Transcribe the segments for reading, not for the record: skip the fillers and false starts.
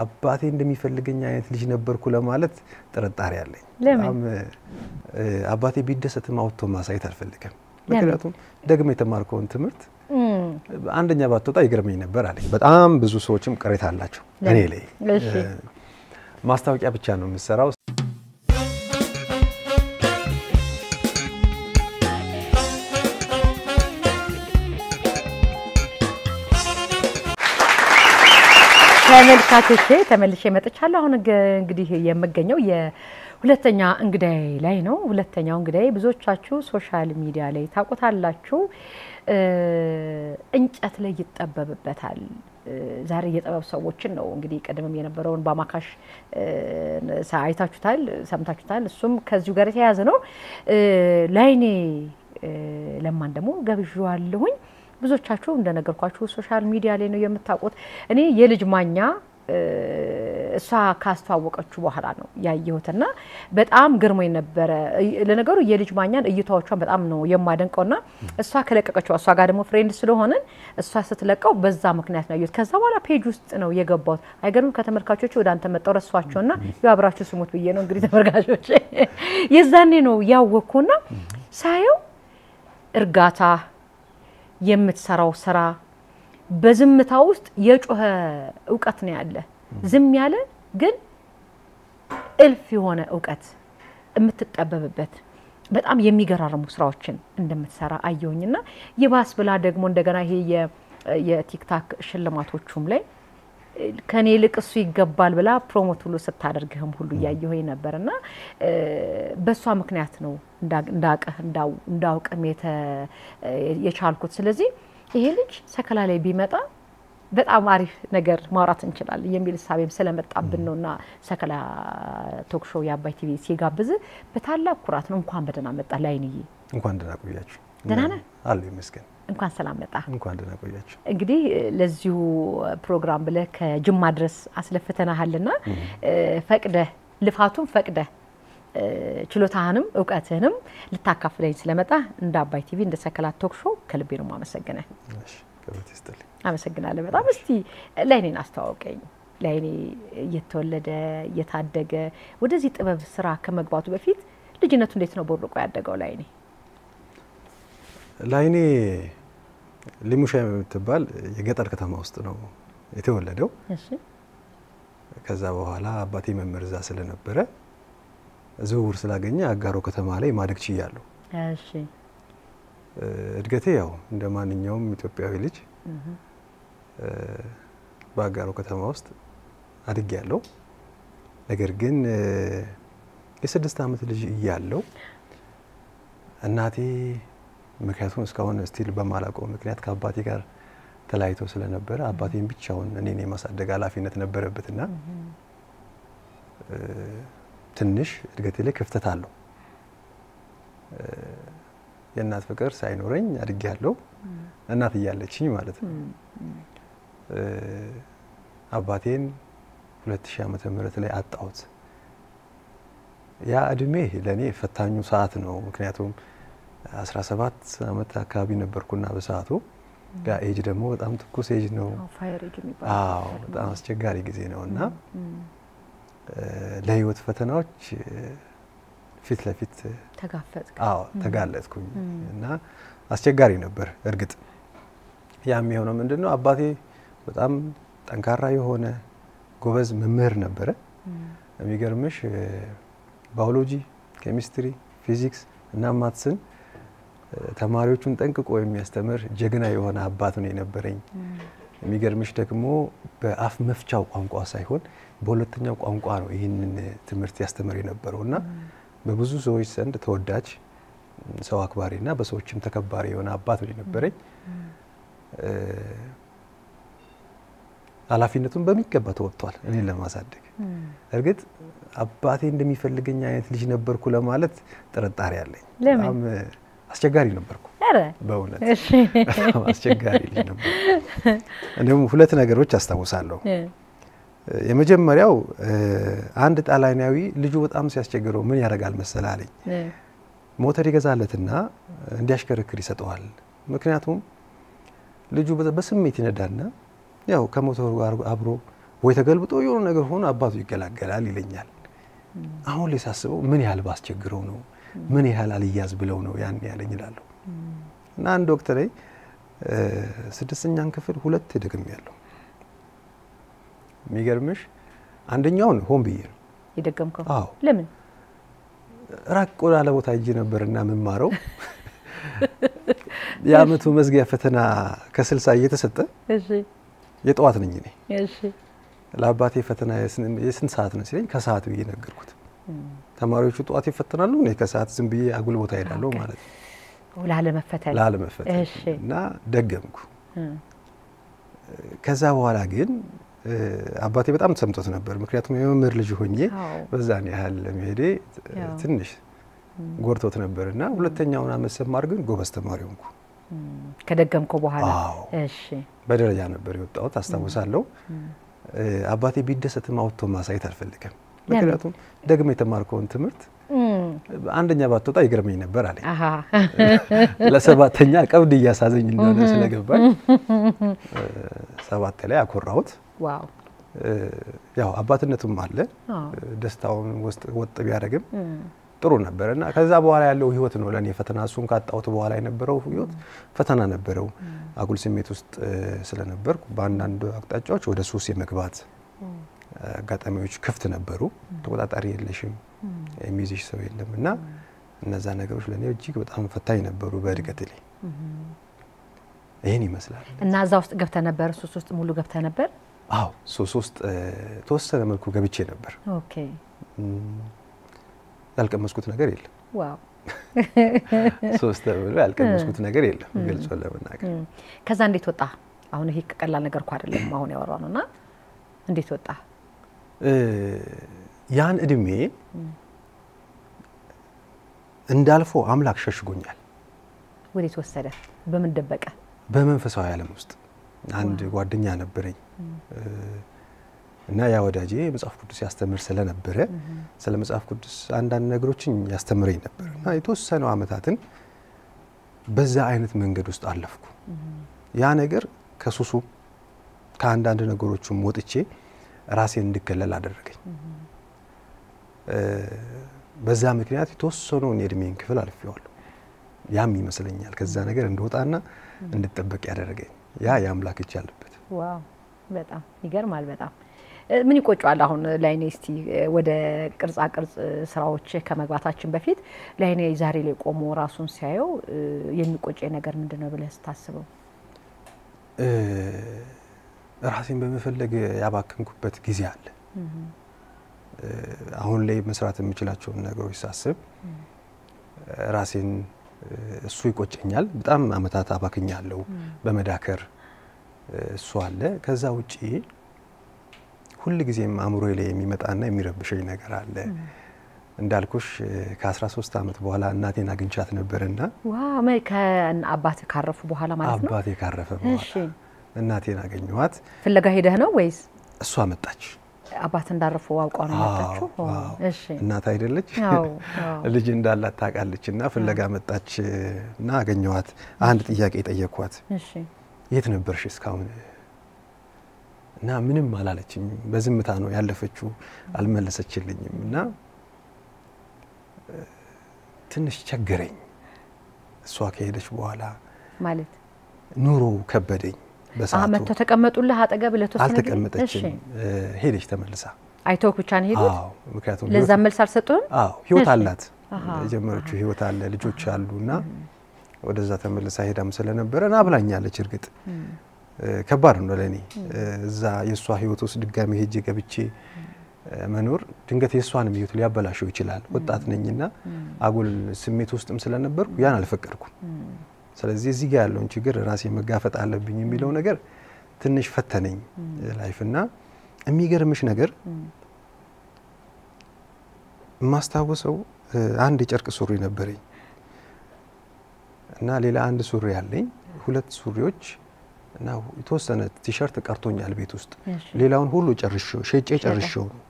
አባቴ እንደሚፈልገኝ አይነት ልጅ ነበርኩ ለማለት ጥርጣሬ አለኝ አባቴ ቢደሰትም አውጥቶ ማሳየት አልፈልግም ምክንያቱም ደግሞ የተማርከውን ትምህርት አንደኛ ባትወጣ ይገርመኝ ነበር አለኝ በጣም ብዙ ሰዎችም ቅሬታ አላቸው እኔ ላይ ማስታወቂያ ብቻ ነው የምሰራው ተመልሼ መጥቻለሁ አሁን እንግዲህ የምገኘው የሁለተኛ እንግዳይ ላይ ነው ሁለተኛው እንግዳይ ብዙዎቻችሁ ሶሻል ሚዲያ ላይ ታቆታላችሁ እንጨት ላይ ይጠበብበታል ዛሬ የጥበብ ሰዎችን ነው እንግዲህ ቀደምም የነበረውን ባማካሽ ሳይታችሁታል ሰምታችሁታል እሱም ከዚሁ ጋር የተያያዘ ነው ላይኔ ለማን ደግሞ ገብዣለሁኝ ብዙዎቻችሁ እንደነገርኳችሁ ሶሻል ሚዲያ ላይ ነው የምታውቁት እኔ የልጅ ማኛ እሷ ካስተዋወቀችው በኋላ ነው ያየሁትና በጣም ግርሞኝ ነበር ለነገሩ የልጅ ማኛን እይታዎቿን በጣም ነው የማደንቀውና እሷ ከለቀቀችው እሷ ጋር ደግሞ ፍሬንድ ስለሆነ እሷ ስትለቀው በዛ ምክንያት ነው ያየሁት ከዛ በኋላ ፔጅ ውስጥ ነው የገባው አይገርም ከተመልካቾቹ ወደ አንተ መጣው ረሷቸውና ያብራችሁ ስሙት ብዬ ነው እንግዲህ ተመልካቾች የዛኔ ነው ያወኩና ሳየው እርጋታ የምትሰራው ስራ በዝምታ ውስጥ የጮኸ ዕውቀት ነው ያለ ዝም ያለ ግን እልፍ የሆነ ዕውቀት የምትጠበብበት በጣም የሚገራርሙ ስራዎችን እንደምትሰራ አየሁኝና ይባስ ብላ ደግሞ እንደገና ይሄ የቲክታክ ሽልማቶቹም ላይ ከኔ ልቅሱ ይገባል ብላ ፕሮሞት ሁሉ ስታደርግህም ሁሉ ያየሁኝ ነበርና በሷ ምክንያት ነው እንዳውቅም የቻልኩት ስለዚህ ይሄ ልጅ ሰከላ ላይ ቢመጣ በጣም አሪፍ ነገር ማውራት እንችላለን የሚል ሐሳብም ስለመጣብን ነውና ሰከላ ቶክ ሾው ያባይ ቲቪ ሲጋብዝ በታላቅ ኩራት ነው እንኳን በደና መጣ ላይንዬ እንኳን ደና ቆያችሁ ደና ነህ አለ ይመስገን እንኳን ሰላም መጣ እንኳን ደና ቆያችሁ እንግዲህ ለዚሁ ፕሮግራም ብለ ከጅማ ድረስ አስለፍተናልና ፈቅደ ልፋቱን ፈቅደ ችሎታህንም ዕውቀትህንም ልታካፍለኝ ስለመጣ እንደ አባይ ቲቪ እንደ ሰከላ ቶክ ሾው ከልቤ ነው ማመሰግነህ እሺ ከበተስተልኝ አመሰግናለሁ በጣም እስቲ ላይኔን አስተዋውቀኝ ላይኔ የተወለደ የታደገ ወደዚህ ጥበብ ስራ ከመግባቱ በፊት ልጅነቱ እንዴት ነው ቦርቆ ያደገው ላይኔ ሊሙሻ የምትባል የገጠር ከተማ ውስጥ ነው የተወለደው እሺ ከዛ በኋላ አባቴ መመርዛ ስለነበረ ዝውውር ስላገኘ አጋሮ ከተማ ላይ ማደግ ችያለሁ እሺ እድገቴ ያው እንደማንኛውም ኢትዮጵያዊ ልጅ በአጋሮ ከተማ ውስጥ አድጌያለሁ ነገር ግን የ6 አመት ልጅ እያለሁ እናቴ ምክንያቱም እስካሁን ስቲል በማላውቀው ምክንያት ከአባቴ ጋር ተላይቶ ስለነበረ አባቴን ብቻውን እኔን የማሳደግ ኃላፊነት ነበረበትና ትንሽ እድገቴ ላይ ክፍተት አለው የእናት ፍቅር ሳይኖረኝ አድጌያለሁ እናት እያለችኝ ማለት ነው አባቴን 2000 ዓመተ ምህረት ላይ አጣሁት ያ እድሜ ለኔ ፈታኙ ሰዓት ነው ምክንያቱም 17 አመት አካባቢ ነበርኩና በሰዓቱ ያ ኤጅ ደግሞ በጣም ትኩስ ኤጅ ነው ፋየር ኤጅ የሚባለው አዎ በጣም አስቸጋሪ ጊዜ ነውና ለህይወት ፈተናዎች ፊት ለፊት ተጋለጥኩኝ እና አስቸጋሪ ነበር እርግጥ ያም የሆነው ምንድነው አባቴ በጣም ጠንካራ የሆነ ጎበዝ መምህር ነበር የሚገርምሽ ባዮሎጂ ኬሚስትሪ ፊዚክስ እና ማትስን ተማሪዎቹን ጠንቅቆ የሚያስተምር ጀግና የሆነ አባት ነው የነበረኝ የሚገርምሽ ደግሞ በአፍ መፍቻው ቋንቋ ሳይሆን በሁለተኛው ቋንቋ ነው ይሄንን ትምህርት ያስተምር የነበረውና በብዙ ሰዎች ዘንድ ተወዳጅ ሰው አክባሪና በሰዎችም ተከባሪ የሆነ አባት ነው የነበረኝ ኃላፊነቱን በሚገባ ተወጥቷል እኔን ለማሳደግ እርግጥ አባቴ እንደሚፈልገኝ አይነት ልጅ ነበርኩ ለማለት ጥርጣሬ አለኝ በጣም አስቸጋሪ ነበርኩ በእውነት አስቸጋሪ ልጅ ነበር እንደውም ሁለት ነገሮች አስተዋውሳለሁ የመጀመሪያው አንድ ጣሊያናዊ ልጁ በጣም ሲያስቸግረው ምን ያደርጋል መሰላለኝ ሞተር ይገዛለትና እንዲያሽከረክር ይሰጠዋል ምክንያቱም ልጁ በስሜት ይነዳና ያው ከሞተሩ ጋር አብሮ ወይ ተገልብጦ የሆነ ነገር ሆኖ አባቱ ይገላገላል ይለኛል። አሁን ላይ ሳስበው ምን ያህል ባስቸግረው ነው ምን ያህል አልያዝ ብለው ነው ያን ያለኝ እላለሁ። እና አንድ ወቅት ላይ 6ኛን ክፍል 2 ደግሜያለሁ። የሚገርምሽ አንደኛውን ሆን ብዬ ነው ይደገምከው። አዎ ለምን ራቅ ወዳለ ቦታ ሄጄ ነበርና መማረው የአመቱ መዝጊያ ፈተና ከ60 እየተሰጠ እሺ የጠዋት ነኝ እኔ እሺ ለአባቴ ፈተና የስንት ሰዓት ነው ሲለኝ ከሰዓት ብዬ ነገርኩት። ተማሪዎቹ ጠዋት ይፈተናሉ እኔ ከሰዓት ዝም ብዬ አጉል ቦታ ሄዳለሁ ማለት ነው ላለመፈተን እሺ እና ደገምኩ። ከዛ በኋላ ግን አባቴ በጣም ተሰምቶት ነበር። ምክንያቱም የመምህር ልጅ ሆኜ በዛን ያህል ለመሄዴ ትንሽ ጎርቶት ነበርና ሁለተኛውን አመት ሰማር ግን ጎበዝ ተማሪ ሆንኩ ከደገምኩ በኋላ። እሺ በደረጃ ነበር የወጣሁት አስታውሳለሁ። አባቴ ቢደሰትም አውጥቶ ማሳየት አልፈልግም። ምክንያቱም ደግሜ የተማርኩውን ትምህርት አንደኛ ባትወጣ ይገርመኝ ነበር አለኝ። ለሰባተኛ ቀብድ እያሳዘኝ እንደሆነ ስለገባኝ 7 ላይ አኮራሁት። ዋው ያው አባትነቱም አለ ደስታውን ወጥ ቢያደርግም ጥሩ ነበርና ከዛ በኋላ ያለው ህይወት ነው ለኔ ፈተና። እሱን ካጣሁት በኋላ የነበረው ህይወት ፈተና ነበረው። አጉል ስሜት ውስጥ ስለነበርኩ በአንዳንድ አቅጣጫዎች ወደ ሱስ የመግባት አጋጣሚዎች ክፍት ነበሩ። ተቆጣጣሪ የለሽም የሚይዝሽ ሰው የለምና እነዛ ነገሮች ለኔ እጅግ በጣም ፈታኝ ነበሩ በእድገቴ ላይ። ይሄን ይመስላል። እና እዛ ውስጥ ገብተ ነበር ሱስ ውስጥ ሙሉ ገብተ ነበር? አዎ ሱስ ውስጥ ተወሰነ መልኩ ገብቼ ነበር። ኦኬ ያልቀመስኩት ነገር የለም። ዋው ሱስ ተብሎ ያልቀመስኩት ነገር የለም ግልጽ ለመናገር። ከዛ እንዴት ወጣ? አሁን ይሄ ቀላል ነገር እኮ አይደለም አሁን ያወራነውና እንዴት ወጣ? ያን እድሜ እንዳልፎ አምላክ ሸሽጎኛል። ወዴት ወሰደ? በምን ደበቀ? በመንፈሳዊ ዓለም ውስጥ አንድ ጓደኛ ነበረኝ እና ያ ወዳጄ መጽሐፍ ቅዱስ ያስተምር ስለነበረ ስለ መጽሐፍ ቅዱስ አንዳንድ ነገሮችን ያስተምረኝ ነበር እና የተወሰኑ አመታትን በዛ አይነት መንገድ ውስጥ አለፍኩ። ያ ነገር ከሱሱ ከአንዳንድ ነገሮችም ወጥቼ ራሴን እንድከለል አደረገኝ። በዛ ምክንያት የተወሰነውን የእድሜን ክፍል አልፌዋለሁ። ያም ይመስለኛል ከዛ ነገር እንደወጣና እንድጠበቅ ያደረገኝ ያ የአምላክ እጅ ያለበት። ዋው በጣም ይገርማል። በጣም ምን ይቆጫል? አሁን ላይኔ እስቲ ወደ ቅርጻ ቅርጽ ስራዎች ከመግባታችን በፊት ላይኔ ዛሬ ላይ ቆሞ ራሱን ሲያየው የሚቆጨኝ ነገር ምንድነው ብለህ ታስበው? ራሴን በመፈለግ ያባከንኩበት ጊዜ አለ። አሁን ላይ መስራት የምችላቸው ነገሮች ሳስብ ራሴን እሱ ይቆጨኛል። በጣም አመታት አባክኛለሁ በመዳከር እሱ አለ። ከዛ ውጪ ሁሉ ጊዜም አእምሮዬ ላይ የሚመጣና የሚረብሸኝ ነገር አለ። እንዳልኩሽ ከ13 አመት በኋላ እናቴን አግኝቻት ነበርና ዋው ከአባቴ ካረፉ በኋላ ማለት ነው? አባቴ ካረፈ በኋላ እናቴን አገኘኋት። ፍለጋ ሄደህ ነው ወይስ እሷ መጣች? አባት እንዳረፉ አውቀው ነው መጣችው? እሺ እናት አይደለች ልጅ እንዳላት ታውቃለችና ፍለጋ መጣች እና አገኘኋት። አንድ ጥያቄ ጠየቅኳት። እሺ የት ነበርሽ እስካሁን? እና ምንም አላለችኝ። በዝምታ ነው ያለፈችው። አልመለሰችልኝም እና ትንሽ ቸገረኝ። እሷ ከሄደች በኋላ ማለት ኑሮ ከበደኝ። በሰዓቱ አመት ተቀመጡልህ አጠገብ ለተወሰነ አልተቀመጠችም። ሄደች ተመልሳ። አይተው ብቻ ነው ሄዱት? አዎ ምክንያቱም ለዛ መልስ አልሰጡም? አዎ ህይወት አላት። የጀመረችው ህይወት አለ፣ ልጆች አሉና ወደዛ ተመልሳ ሄዳም ስለነበረ ናብላኛለች። እርግጥ ከባድ ነው ለኔ እዛ የሷ ህይወት ውስጥ ድጋሚ ሄጄ ገብቼ መኖር ድንገት የሷንም ህይወት ሊያበላሽው ይችላል። ወጣት ነኝና አጉል ስሜት ውስጥም ስለነበርኩ ያን አልፈቀድኩም። ስለዚህ እዚህ ጋር ያለውን ችግር ራሴ መጋፈጥ አለብኝ የሚለው ነገር ትንሽ ፈተነኝ ላይፍና የሚገርምሽ ነገር ማስታወሰው አንድ የጨርቅ ሱሪ ነበረኝ እና ሌላ አንድ ሱሪ ያለኝ፣ ሁለት ሱሪዎች እና የተወሰነ ቲሸርት ቀርቶኛል ቤት ውስጥ። ሌላውን ሁሉ ጨርሼው ነው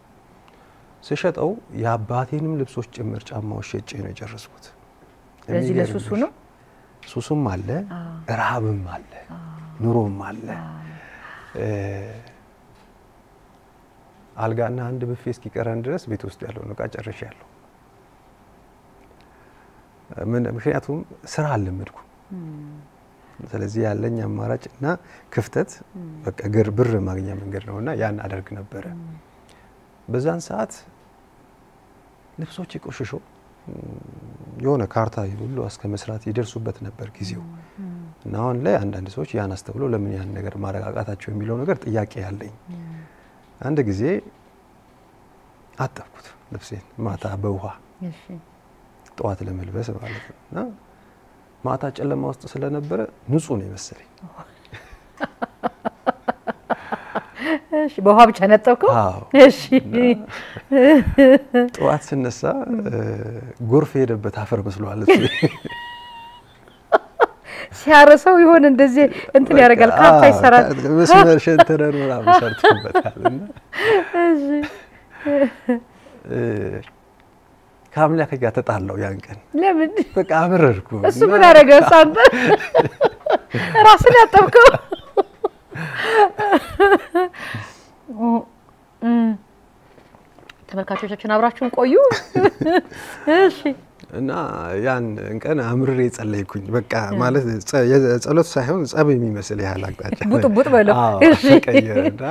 ስሸጠው የአባቴንም ልብሶች ጭምር ጫማዎች ሸጬ ነው የጨረስኩት። ለዚህ ለሱሱ ነው። ሱሱም አለ፣ ረሃብም አለ፣ ኑሮም አለ። አልጋና አንድ ብፌ እስኪቀረን ድረስ ቤት ውስጥ ያለው ዕቃ ጨርሻለሁ። ምክንያቱም ስራ አልለመድኩም። ስለዚህ ያለኝ አማራጭና ክፍተት በቃ ብር ማግኛ መንገድ ነውና ያን አደርግ ነበር። በዛን ሰዓት ልብሶች ቆሽሾ የሆነ ካርታ ሁሉ እስከ መስራት ይደርሱበት ነበር ጊዜው። እና አሁን ላይ አንዳንድ ሰዎች ያን አስተውሎ ለምን ያን ነገር ማረጋጋታቸው የሚለው ነገር ጥያቄ ያለኝ። አንድ ጊዜ አጠብኩት ልብሴን ማታ በውሃ ጠዋት ለመልበስ ማለት ነው። እና ማታ ጨለማ ውስጥ ስለነበረ ንጹህ ነው የመሰለኝ። እሺ በውሃ ብቻ ነጠብከው? እሺ ጠዋት ስነሳ ጎርፍ ሄደበት አፈር መስሏል እሱ። ሲያረሰው ይሆን እንደዚህ እንትን ያደርጋል ካርታ ይሰራል። መስመር ሸንተረር ምናምን ሰርቶበታልና እሺ ከአምላክ ጋር ተጣላው ያን ቀን። ለምን? በቃ አመረርኩ። እሱ ምን አደረገ? ሳንተ ራስን ያጠብከው? ተመልካቾቻችን አብራችሁን ቆዩ። እሺ እና ያን ቀን አምርሬ ጸለይኩኝ። በቃ ማለት ጸሎት ሳይሆን ጸብ የሚመስል ያህል አቅጣጫ ቡጥቡጥ በለው። እሺ ቀየረና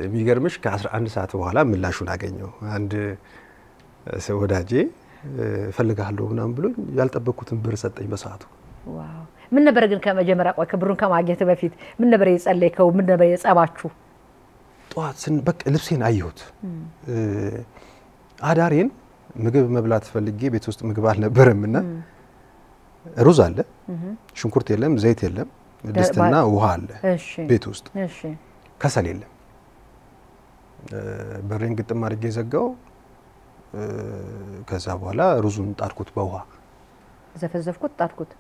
የሚገርምሽ ከ11 ሰዓት በኋላ ምላሹን አገኘው። አንድ ሰው ወዳጄ ፈልጋለሁ ምናምን ብሎ ያልጠበቅኩትን ብር ሰጠኝ በሰዓቱ። ዋው! ምን ነበር ግን ከመጀመሪያ ቆይ ከብሩን ከማግኘት በፊት ምን ነበር የጸለይከው? ምን ነበር የጸባችሁ? ጧት በቃ ልብሴን አየሁት። አዳሬን ምግብ መብላት ፈልጌ ቤት ውስጥ ምግብ አልነበረምና ሩዝ አለ፣ ሽንኩርት የለም፣ ዘይት የለም፣ ድስትና ውሃ አለ ቤት ውስጥ። እሺ ከሰል የለም። በሬን ግጥም አድርጌ ዘጋው። ከዛ በኋላ ሩዙን ጣድኩት በውሃ ዘፈዘፍኩት፣ ጣድኩት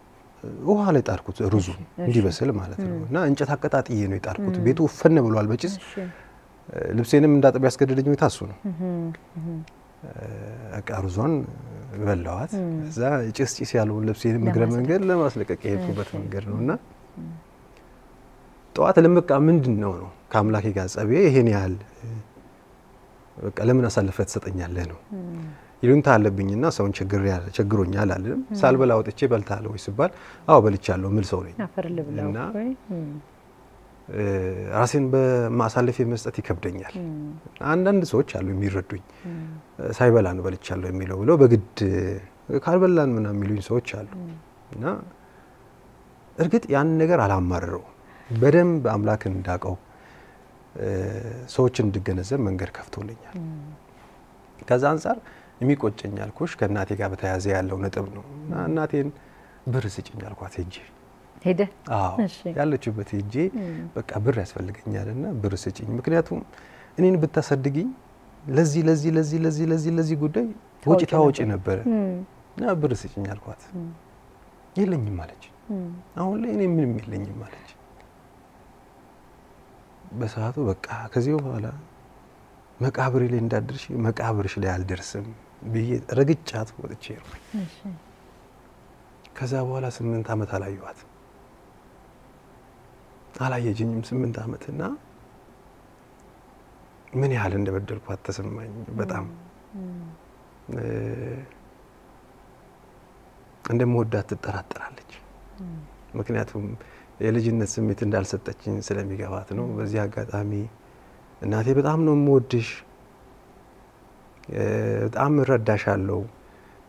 ውሃ ላይ ጣድኩት ሩዙ እንዲበስል ማለት ነው። እና እንጨት አቀጣጥዬ ነው የጣድኩት። ቤቱ ፈነ ብሏል በጭስ። ልብሴንም እንዳጥብ ያስገደደኝ ሁኔታ እሱ ነው። በቃ ሩዟን በላዋት። እዛ ጭስ ያለውን ልብሴንም እግረ መንገድ ለማስለቀቅ የሄድኩበት መንገድ ነውና ጠዋት ለምቃ ምንድነው ነው ከአምላኬ ጋር ጸቤ ይሄን ያህል በቃ ለምን አሳልፈህ ትሰጠኛለህ ነው። ይሉንታ አለብኝና ሰውን ቸግሮኛል አልልም። ሳልበላ ወጥቼ በልታለሁ ወይ ሲባል አዎ በልቻለሁ ምል ሰው ነኝ። እና ራሴን በማሳለፍ መስጠት ይከብደኛል። አንዳንድ ሰዎች አሉ የሚረዱኝ ሳይበላ ነው በልቻለሁ የሚለው ብለው በግድ ካልበላን ምናምን የሚሉኝ ሰዎች አሉ። እና እርግጥ ያን ነገር አላማረረው በደንብ አምላክን እንዳቀው ሰዎችን እንድገነዘብ መንገድ ከፍቶልኛል። ከዛ አንፃር የሚቆጨኝ አልኩሽ ከእናቴ ጋር በተያያዘ ያለው ነጥብ ነው። እና እናቴን ብር ስጭኝ አልኳት ሄደ ያለችበት ሄጄ በቃ ብር ያስፈልገኛልና ብር ስጭኝ። ምክንያቱም እኔን ብታሰድግኝ ለዚህ ጉዳይ ወጪ ታወጪ ነበር እና ብር ስጭኝ አልኳት። የለኝም አለች። አሁን ላይ እኔ ምንም የለኝም አለች። በሰዓቱ በቃ ከዚህ በኋላ መቃብሬ ላይ እንዳድርሽ መቃብርሽ ላይ አልደርስም ብዬ ረግጫት ወጥቼ ነው። ከዛ በኋላ 8 አመት አላየኋት። አላየችኝም 8 አመትና ምን ያህል እንደበደልኳት ተሰማኝ። በጣም እንደምወዳት ትጠራጠራለች። ምክንያቱም የልጅነት ስሜት እንዳልሰጠችኝ ስለሚገባት ነው። በዚህ አጋጣሚ እናቴ በጣም ነው የምወድሽ፣ በጣም እረዳሻለሁ።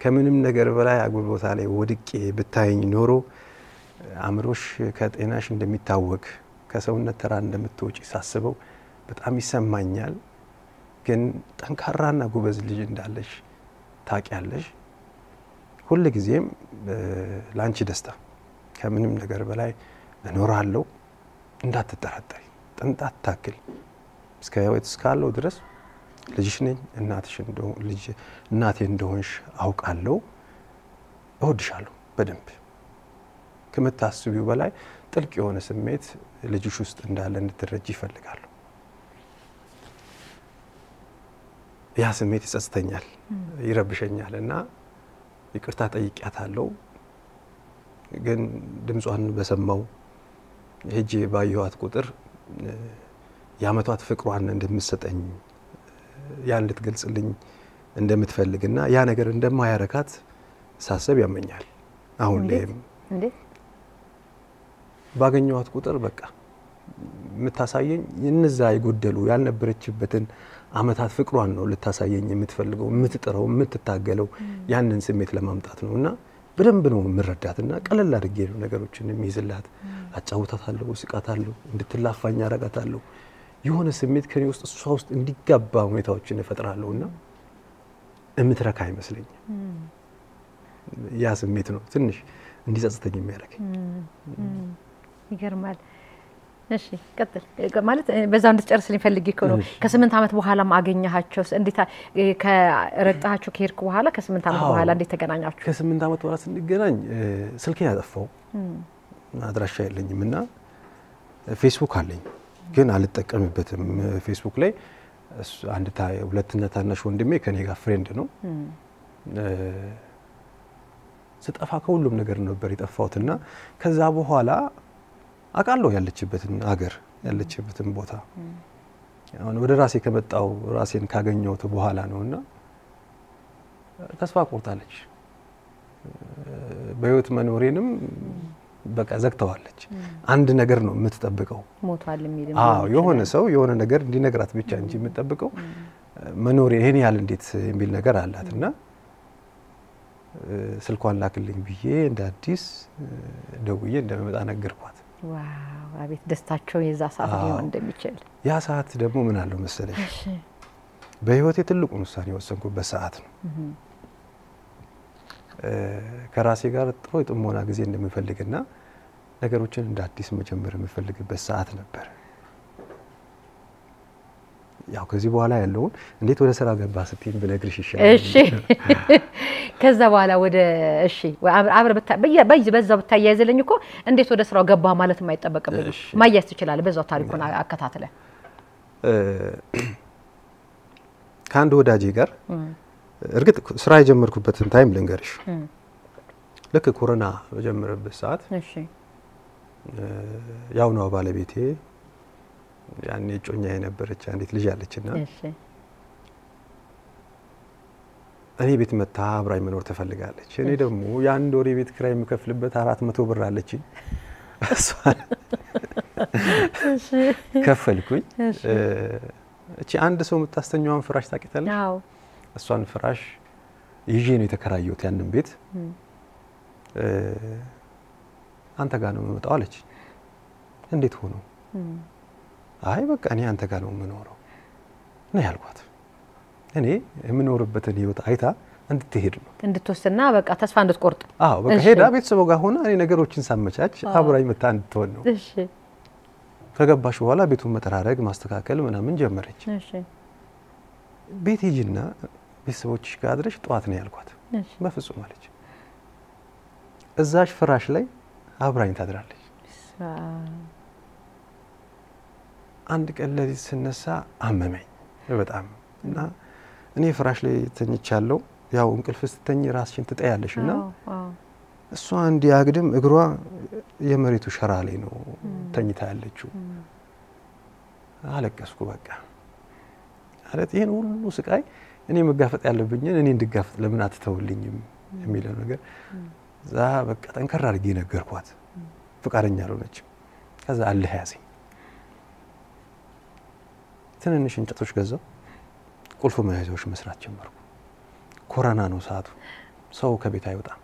ከምንም ነገር በላይ አጉል ቦታ ላይ ወድቄ ብታይኝ ኖሮ አምሮሽ ከጤናሽ እንደሚታወቅ ከሰውነት ተራ እንደምትወጪ ሳስበው በጣም ይሰማኛል። ግን ጠንካራና ጎበዝ ልጅ እንዳለሽ ታውቂያለሽ። ሁሉ ጊዜም ላንቺ ደስታ ከምንም ነገር በላይ እኖራለሁ። እንዳትጠራጠሪ ጥንጣት ታክል እስከ ህይወት እስካለው ድረስ ልጅሽ ነኝ። እናቴ እንደሆንሽ አውቃለሁ። እወድሻለሁ በደንብ ከምታስቢው በላይ ጥልቅ የሆነ ስሜት ልጅሽ ውስጥ እንዳለ እንድትረጂ ይፈልጋሉ። ያ ስሜት ይጸጽተኛል፣ ይረብሸኛልና ይቅርታ ጠይቂያታለሁ። ግን ድምጿን በሰማው ሄጄ ባየኋት ቁጥር ያመቷት ፍቅሯን እንደምትሰጠኝ ያን ልትገልጽልኝ እንደምትፈልግና ያ ነገር እንደማያረካት ሳሰብ ያመኛል። አሁን ላይ እንዴ ባገኘዋት ቁጥር በቃ የምታሳየኝ እነዛ ይጎደሉ ያልነበረችበትን አመታት ፍቅሯን ነው ልታሳየኝ የምትፈልገው የምትጥረው የምትታገለው ያንን ስሜት ለማምጣት ነውና በደንብ ነው ምረዳትና ቀለል አድርጌ ነው ነገሮችን የሚይዝላት አጫውታታለሁ ስቃታለሁ እንድትላፋኝ አረጋታለሁ የሆነ ስሜት ከኔ ውስጥ እሷ ውስጥ እንዲጋባ ሁኔታዎችን እፈጥራለሁና እምትረካ አይመስለኝም ያ ስሜት ነው ትንሽ እንዲጸጽተኝ የሚያደርገኝ ይገርማል እሺ ቀጥል ማለት በዛው እንድትጨርስልኝ ፈልጌ እኮ ነው ከ8 አመት በኋላ ማገኘሃቸው እንዴት ከረጣሃቸው ከሄድኩ በኋላ ከ8 አመት በኋላ እንዴት ተገናኛችሁ ከ8 አመት በኋላ ስንገናኝ ስልኬን ያጠፋው አድራሻ የለኝምና ፌስቡክ አለኝ ግን አልጠቀምበትም ፌስቡክ ላይ አንድ ሁለተኛ ታናሽ ወንድሜ ከኔ ጋር ፍሬንድ ነው ስጠፋ ከሁሉም ነገር ነበር የጠፋውትና ከዛ በኋላ አቃለው ያለችበትን ሀገር ያለችበትን ቦታ አሁን ወደ ራሴ ከመጣው ራሴን ካገኘሁት በኋላ ነውና ተስፋ ቆርጣለች በህይወት መኖሬንም በቃ ዘግተዋለች አንድ ነገር ነው የምትጠብቀው ሞቷል የሚል የሆነ ሰው የሆነ ነገር እንዲነግራት ብቻ እንጂ የምትጠብቀው መኖሬ ይሄን ያህል እንዴት የሚል ነገር አላትና ስልኳን ላክልኝ ብዬ እንደ አዲስ ደውዬ እንደመጣ ነገርኳት ዋው አቤት ደስታቸው የዛ ሰዓት ሊሆን እንደሚችል ያ ሰዓት ደግሞ ምን አለው መሰለሽ በህይወቴ ትልቁ ውሳኔ ወሰንኩበት ሰዓት ነው ከራሴ ጋር ጥሩ የጥሞና ጊዜ እንደምፈልግና ነገሮችን እንደ አዲስ መጀመር የምፈልግበት ሰዓት ነበር ያው ከዚህ በኋላ ያለውን እንዴት ወደ ስራ ገባ ስትይ ብነግርሽ ይሻላል እሺ ከዛ በኋላ ወደ እሺ አብረ በዛው ብታያይዘልኝ እኮ እንዴት ወደ ስራው ገባ ማለት የማይጠበቅብኝ ማያስ ይችላል በዛው ታሪኩን አከታተለ ካንድ ወዳጄ ጋር እርግጥ ስራ የጀመርኩበትን ታይም ልንገርሽ ለከ ኮሮና በጀመረበት ሰዓት እሺ ያው ነው ባለቤቴ ያኔ ጮኛ የነበረች አንዲት ልጅ አለችና እሺ እኔ ቤት መታ አብራኝ መኖር ተፈልጋለች እኔ ደግሞ ያን ወር ቤት ክራይ የምከፍልበት 400 ብር አለችኝ እሺ ከፈልኩኝ እቺ አንድ ሰው የምታስተኛውን ፍራሽ ታቂታለሽ አዎ እሷን ፍራሽ ይዤ ነው የተከራየሁት ያንን ቤት አንተ ጋር ነው የምመጣው አለች እንዴት ሆኖ አይ በቃ እኔ አንተ ጋር ነው የምኖረው ነው ያልኳት እኔ የምኖርበትን ህይወት አይታ እንድትሄድ ነው እንድትወስና በቃ ተስፋ እንድትቆርጥ አዎ በቃ ሄዳ ቤተሰቦ ጋር ሆና እኔ ነገሮችን ሳመቻች አብራኝ መታ እንድትሆን ነው እሺ ከገባሽ በኋላ ቤቱን መጠራረግ ማስተካከል ምናምን ጀመረች እሺ ቤት ሂጂና ቤተሰቦችሽ ጋር አድረሽ ጧት ነው ያልኳት እሺ በፍጹም አለች እዛሽ ፍራሽ ላይ አብራኝ ታድራለች አንድ ቀን ለሊት ስነሳ አመመኝ በጣም እና እኔ ፍራሽ ላይ ተኝቻለሁ ያው እንቅልፍ ስትተኝ ራስሽን ትጠያለሽና እሷ እንዲያግድም እግሯ የመሬቱ ሸራ ላይ ነው ተኝታ ያለችው አለቀስኩ በቃ አለት ይሄን ሁሉ ስቃይ እኔ መጋፈጥ ያለብኝ እኔ እንድጋፈጥ ለምን አትተውልኝም የሚለው ነገር ዛ በቃ ጠንከር አድርጌ ነገርኳት ፍቃደኛ አልሆነችም ከዛ አለህ ያዘኝ ትንንሽ እንጨቶች ገዛው ቁልፍ መያዣዎች መስራት ጀመርኩ ኮሮና ነው ሰዓቱ ሰው ከቤት አይወጣም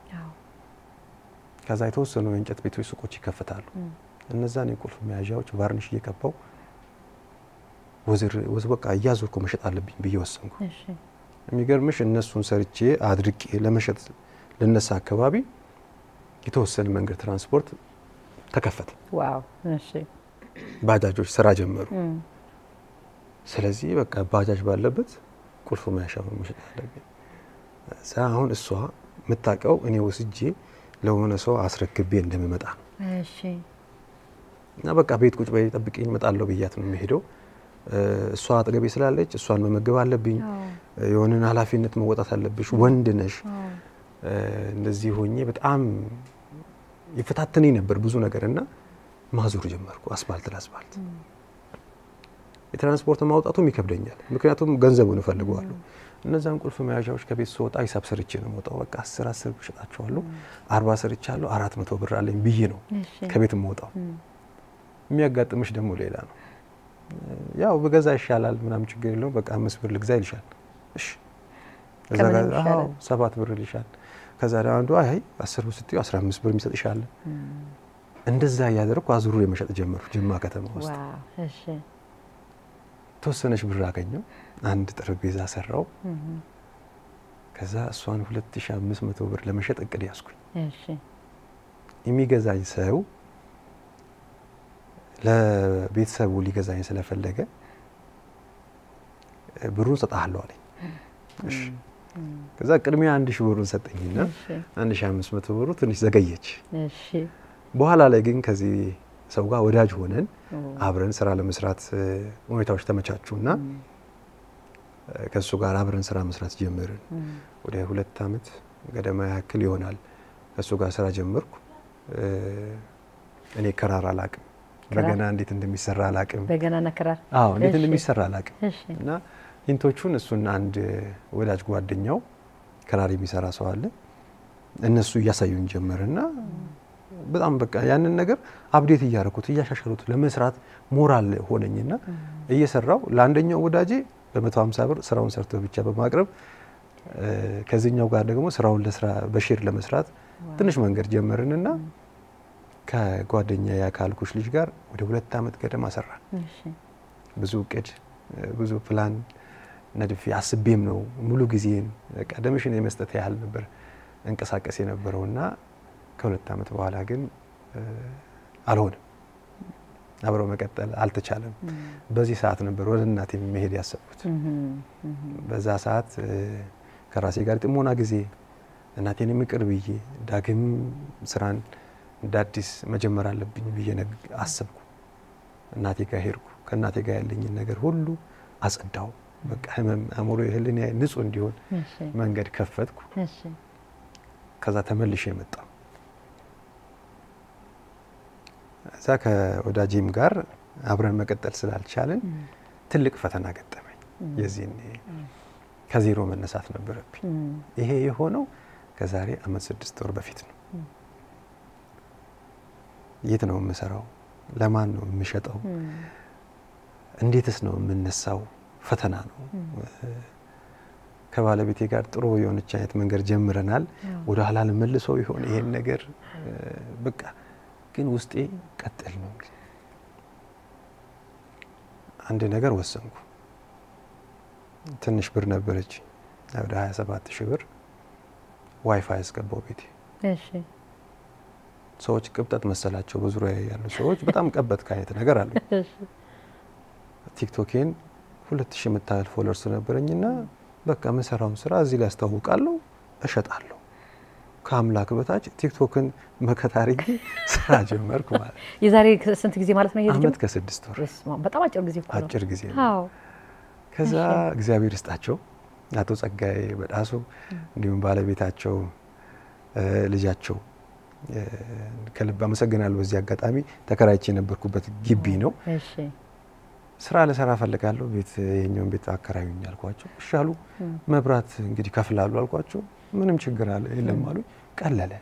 ከዛ የተወሰኑ የእንጨት ቤቶች ሱቆች ይከፈታሉ እነዛን የቁልፍ መያዣዎች ቫርኒሽ እየቀባው ወዝ በቃ እያዞርኩ መሸጥ አለብኝ ብዬ ወሰንኩ እሺ የሚገርምሽ እነሱን ሰርቼ አድርቄ ለመሸጥ ለነሳ አካባቢ የተወሰነ መንገድ ትራንስፖርት ተከፈተ ዋው እሺ ባጃጆች ስራ ጀመሩ ስለዚህ በቃ ባጃጅ ባለበት ቁልፍ መያዣው መሸጥ አለብኝ አሁን እሷ መታቀው እኔ ወስጄ ለሆነ ሰው አስረክቤ እንደምመጣ ነው እሺ እና በቃ ቤት ቁጭ በይ ጠብቂኝ እመጣለሁ ብያት ነው የምሄደው እሷ አጠገቤ ስላለች እሷን መመገብ አለብኝ የሆነን ኃላፊነት መወጣት አለብሽ ወንድ ነሽ እንደዚህ ሆኜ በጣም ይፈታተነኝ ነበር ብዙ ነገርና ማዞር ጀመርኩ አስፋልት ለአስፋልት የትራንስፖርት ማውጣቱም ይከብደኛል ምክንያቱም ገንዘቡን እፈልገዋለሁ እነዛን ቁልፍ መያዣዎች ከቤት ስወጣ ሂሳብ ሰርቼ ነው የምወጣው በቃ 10 ብር ሸጣቸዋለሁ 40 ሰርቻለሁ 400 ብር አለኝ ብዬ ነው ከቤት የምወጣው የሚያጋጥምሽ ደግሞ ሌላ ነው ያው በገዛ ይሻላል ምናምን ችግር የለውም በቃ 5 ብር ልግዛ ይልሻል እሺ እዛ ጋር 7 ብር ይልሻል ከዛ አንዱ አይ 10 ብር ስትዩ 15 ብር የሚሰጥሻል እንደዛ ያደረኩ አዙሩ የመሸጥ ጀመርኩ ጅማ ከተማ ውስጥ ዋው እሺ ተወሰነሽ ብር አገኘው አንድ ጠረጴዛ ሰራው ከዛ እሷን 2500 ብር ለመሸጥ እቅድ ያስኩኝ እሺ የሚገዛኝ ሰው ለቤተሰቡ ሊገዛኝ ስለፈለገ ብሩን ሰጣለሁ አለኝ እሺ ከዛ ቅድሚያ 1000 ብሩን ሰጠኝና 1500 ብሩ ትንሽ ዘገየች እሺ በኋላ ላይ ግን ከዚህ ሰው ጋር ወዳጅ ሆነን አብረን ስራ ለመስራት ሁኔታዎች ተመቻቹና ከሱ ጋር አብረን ስራ መስራት ጀመርን ወደ 2 አመት ገደማ ያክል ይሆናል ከሱ ጋር ስራ ጀመርኩ እኔ ከራራ አላቅም በገና እንዴት እንደሚሰራ አላቅም በገናና ከራር አዎ እንዴት እንደሚሰራ አላቅም እና ኢንቶቹን እሱና አንድ ወዳጅ ጓደኛው ከራር የሚሰራ ሰው አለ እነሱ ያሳዩን ጀመርና በጣም በቃ ያንን ነገር አፕዴት ያያረኩት ያሻሻሉት ለመስራት ሞራል ሆነኝና እየሰራው ለአንደኛው ወዳጄ በ150 ብር ስራውን ሰርቶ ብቻ በማቅረብ ከዚህኛው ጋር ደግሞ ስራውን ለስራ በሼር ለመስራት ትንሽ መንገድ ጀመርንና ከጓደኛዬ ያካልኩሽ ልጅ ጋር ወደ 2 አመት ገደማ ሰራን እሺ ብዙ እቅድ ብዙ ፕላን ነድፊ አስቤም ነው ሙሉ ጊዜን በቃ ደምሽን የመስጠት ያህል ነበር እንቀሳቀስ የነበረውና ከ2 አመት በኋላ ግን አልሆነም አብረው መቀጠል አልተቻለም በዚህ ሰዓት ነበር ወደ እናቴ መሄድ ያሰብኩት በዛ ሰዓት ከራሴ ጋር ጥሞና ጊዜ እናቴን የሚቀርብዬ ዳግም ስራን ዳዲስ መጀመር አለብኝ ብዬ አሰብኩ እናቴ ጋር ሄድኩ ከእናቴ ጋር ያለኝ ነገር ሁሉ አጸዳው በቃ ህመም አሞሮ ይሄልን ንጹህ እንዲሆን መንገድ ከፈትኩ እሺ ከዛ ተመልሼ መጣሁ እዛ ከወዳጄም ጋር አብረን መቀጠል ስላልቻለን ትልቅ ፈተና ገጠመኝ የዚህን ከዜሮ መነሳት ነበረብኝ ይሄ የሆነው ከዛሬ አመት 6 ወር በፊት ነው የት ነው የምሰራው ለማን ነው የምሸጠው እንዴትስ ነው የምነሳው ፈተና ነው ከባለቤቴ ጋር ጥሩ የሆነች አይነት መንገድ ጀምረናል ወደ ኋላ ለመልሶ ይሆን ይሄን ነገር በቃ ግን ውስጤ ቀጥል ነው አንድ ነገር ወሰንኩ ትንሽ ብር ነበረች ወደ 27000 ብር ዋይፋይ አስገባው ቤቴ እሺ ሰዎች ቅብጠት መሰላቸው በዙሪያ ያሉ ሰዎች በጣም ቀበት ካይነት ነገር አሉ እሺ ቲክቶኬን 2000 መታል ፎሎወርስ ነበርኝና በቃ መሰራውን ስራ እዚህ ላይ አስተዋውቃለሁ እሸጣለሁ ከአምላክ በታች ቲክቶክን መከታሪክ ስራ ጀመርኩ ማለት የዛሬ ስንት ጊዜ ማለት ነው ይሄ አመት ከ6 ወር በጣም አጭር ጊዜ እኮ ነው አጭር ጊዜ አዎ ከዛ እግዚአብሔር ይስጣቸው አቶ ጸጋዬ በዳሱ እንዲሁም ባለቤታቸው ልጃቸው ከልብ አመሰግናለሁ በዚህ አጋጣሚ ተከራይቼ የነበርኩበት ግቢ ነው እሺ ስራ ለሰራ ፈልጋለሁ ቤት የኛውን ቤት አከራዩኝ አልኳቸው እሻሉ መብራት እንግዲህ ከፍላሉ አልኳቸው ምንም ችግር አለ የለም አሉ ቀለለ